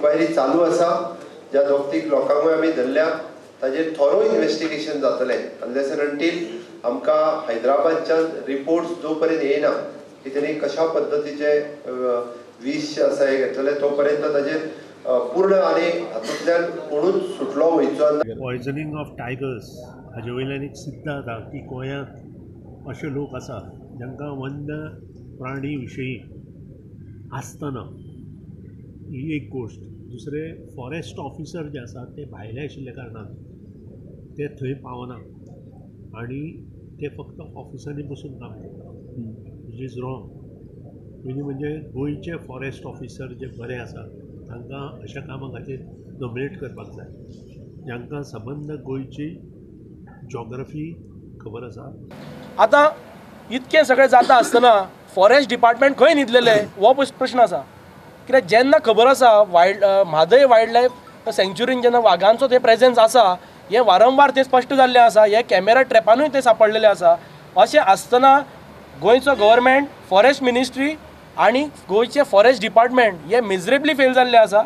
Inquiry चालू आसा. ज्या दोग तीग लोकांकूय आमी धरल्या ताजेर थॉरो इन्व्हेस्टिगेशन जातलें. अनलेस एंड अंटील आमकां हैदराबादच्यान रिपोर्ट्स जो पर्यंत येयना की तेणी कशा पद्दतीचे विश जे आसा हे घेतलेले तो पर्यंत ताजेर पूर्ण आनी हातूंतल्यान कोणूच सुटलो वयचो ना. पॉयझनिंग ऑफ टायगर्स हाजे वयल्यान एक सिद्ध जाता की गोंयांत अशे लोक आसा जांकां वन्य प्राणी विशयी आसतना ही एक गोश्ट. दुसरे फॉरेस्ट ऑफिसर जे आसा ते भायले आशिल्ले कारणान ते थंय पावना आनी ते फक्त ऑफिसांनी बसून काम करता, विच इज रॉंग. पयलीं म्हणजे गोंयचे फॉरेस्ट ऑफिसर जे बरे आसा तांकां अशा कामा खातीर नॉमिनेट करपाक जाय, जांकां संबंद गोंयची जॉग्रफी खबर आसा. आतां इतकें सगळें जाता आसतना फॉरेस्ट डिपार्टमेंट खंय न्हिदलेले हो प्रश्न आसा. कित्याक जेन्ना खबर आसा म्हादय वायल्ड लायफ सँच्युरीन जेन्ना वागांचो ते प्रेझेन्स आसा हें वारंवार तें स्पश्ट जाल्लें आसा. हे कॅमेरा ट्रॅपानूय ते सांपडलेले आसा. अशें आसतना गोंयचो गव्हर्मेंट, फॉरेस्ट मिनिस्ट्री आनी गोंयचे फॉरेस्ट डिपार्टमेंट हे मिजरेबली फेल जाल्ले आसा.